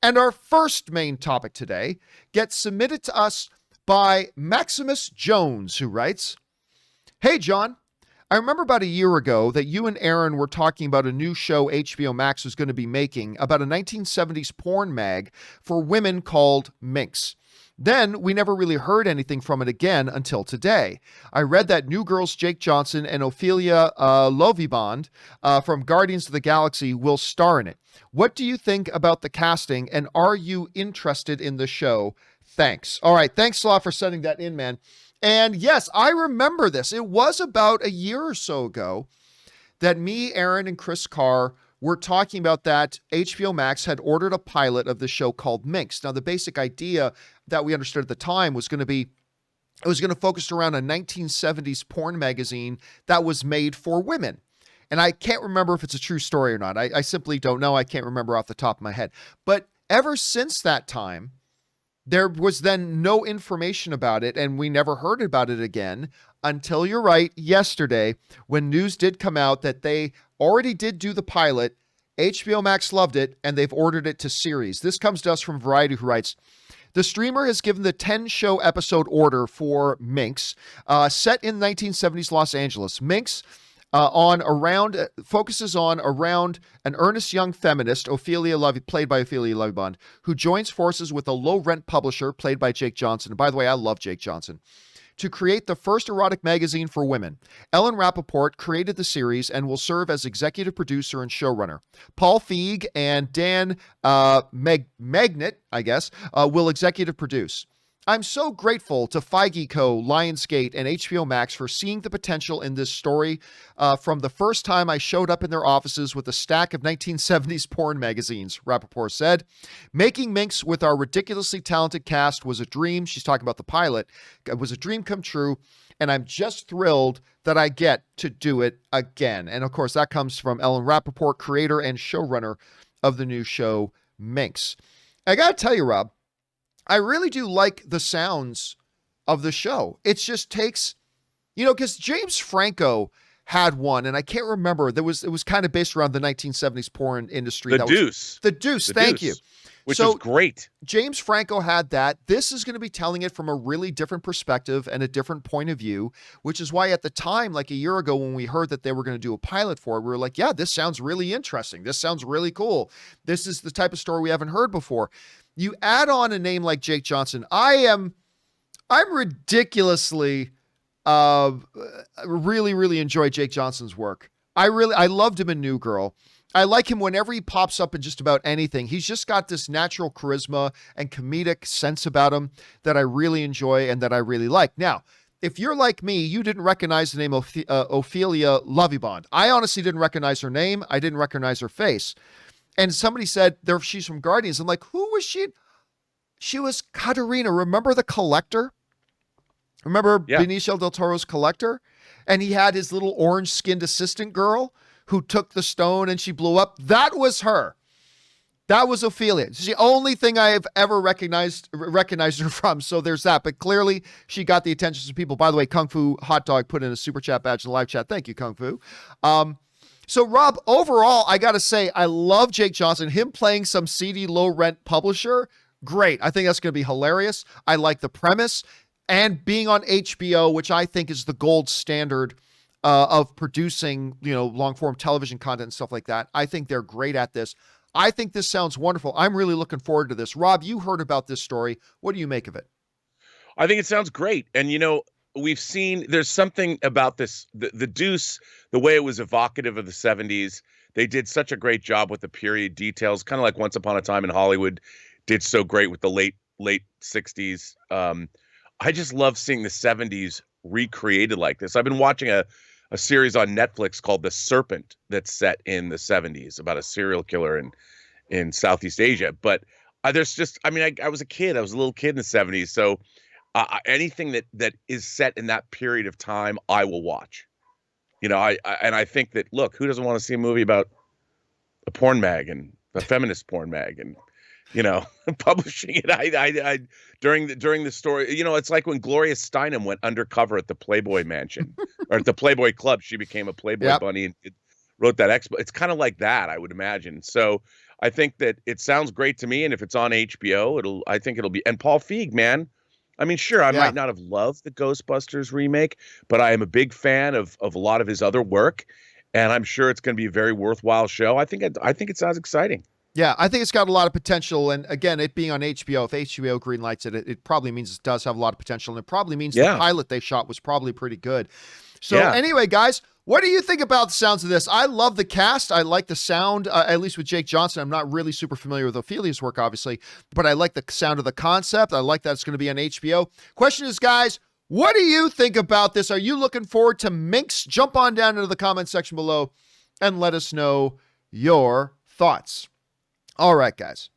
And our first main topic today gets submitted to us by Maximus Jones, who writes, "Hey, John. I remember about a year ago that you and Erin were talking about a new show HBO Max was going to be making about a 1970s porn mag for women called Minx. Then we never really heard anything from it again until today. I read that New Girl's Jake Johnson and Ophelia Lovibond from Guardians of the Galaxy will star in it. What do you think about the casting, and are you interested in the show? Thanks." All right, thanks a lot for sending that in, man. And yes, I remember this. It was about a year or so ago that me, Erin, and Chris Carr were talking about that HBO Max had ordered a pilot of the show called Minx. Now, the basic idea that we understood at the time was going to be, it was going to focus around a 1970s porn magazine that was made for women. And I can't remember if it's a true story or not. I simply don't know. I can't remember off the top of my head. But ever since that time, there was then no information about it, and we never heard about it again until, you're right, yesterday, when news did come out that they already did do the pilot. HBO Max loved it, and they've ordered it to series. This comes to us from Variety, who writes, "The streamer has given the 10-show episode order for Minx, set in 1970s Los Angeles. Minx focuses on around an earnest young feminist, played by Ophelia Lovibond, who joins forces with a low-rent publisher, played by Jake Johnson. And by the way, I love Jake Johnson, to create the first erotic magazine for women. Ellen Rappaport created the series and will serve as executive producer and showrunner. Paul Feig and Dan Magnet, will executive produce. I'm so grateful to Feige Co., Lionsgate, and HBO Max for seeing the potential in this story from the first time I showed up in their offices with a stack of 1970s porn magazines," Rappaport said. "Making Minx with our ridiculously talented cast was a dream." She's talking about the pilot. "It was a dream come true, and I'm just thrilled that I get to do it again." And of course, that comes from Ellen Rappaport, creator and showrunner of the new show, Minx. I got to tell you, Rob, I really do like the sounds of the show. It just takes, because James Franco had one, and I can't remember. It was kind of based around the 1970s porn industry. The Deuce. The Deuce, thank you. Which is great. James Franco had that. This is going to be telling it from a really different perspective and a different point of view, which is why at the time, like a year ago, when we heard that they were going to do a pilot for it, we were like, yeah, this sounds really interesting. This sounds really cool. This is the type of story we haven't heard before. You add on a name like Jake Johnson. I'm ridiculously, really, really enjoy Jake Johnson's work. I loved him in New Girl. I like him whenever he pops up in just about anything. He's just got this natural charisma and comedic sense about him that I really enjoy and that I really like. Now, if you're like me, you didn't recognize the name of Ophelia Lovibond. I honestly didn't recognize her name. I didn't recognize her face. And somebody said she's from Guardians. I'm like, who was she? She was Katarina. Remember the Collector? Remember Benicio del Toro's Collector? And he had his little orange-skinned assistant girl who took the stone and she blew up. That was her. That was Ophelia. It's the only thing I have ever recognized her from. So there's that. But clearly she got the attention of people. By the way, Kung Fu Hot Dog put in a super chat badge in the live chat. Thank you, Kung Fu. So, Rob, overall, I got to say, I love Jake Johnson. Him playing some seedy, low-rent publisher, great. I think that's going to be hilarious. I like the premise. And being on HBO, which I think is the gold standard of producing, long-form television content and stuff like that. I think they're great at this. I think this sounds wonderful. I'm really looking forward to this. Rob, you heard about this story. What do you make of it? I think it sounds great. And, we've seen there's something about this, the Deuce, the way it was evocative of the 70s. They did such a great job with the period details, kind of like Once Upon a Time in Hollywood did so great with the late 60s. I just love seeing the 70s recreated like this. I've been watching a series on Netflix called The Serpent that's set in the 70s about a serial killer in Southeast Asia. But there's just, I was a kid. I was a little kid in the 70s. So anything that is set in that period of time, I will watch. I think that, look, who doesn't want to see a movie about a porn mag and a feminist porn mag and, publishing it. I during the story, it's like when Gloria Steinem went undercover at the Playboy Mansion or at the Playboy Club. She became a Playboy bunny and wrote that expo. It's kind of like that, I would imagine. So I think that it sounds great to me, and if it's on HBO, I think it'll be. And Paul Feig, man, I mean, sure, I Yeah. might not have loved the Ghostbusters remake, but I am a big fan of a lot of his other work, and I'm sure it's going to be a very worthwhile show. I think it sounds exciting. Yeah, I think it's got a lot of potential. And again, it being on HBO, if HBO greenlights it, it probably means it does have a lot of potential. And it probably means the pilot they shot was probably pretty good. So anyway, guys, what do you think about the sounds of this? I love the cast. I like the sound, at least with Jake Johnson. I'm not really super familiar with Ophelia's work, obviously, but I like the sound of the concept. I like that it's going to be on HBO. Question is, guys, what do you think about this? Are you looking forward to Minx? Jump on down into the comment section below and let us know your thoughts. All right, guys.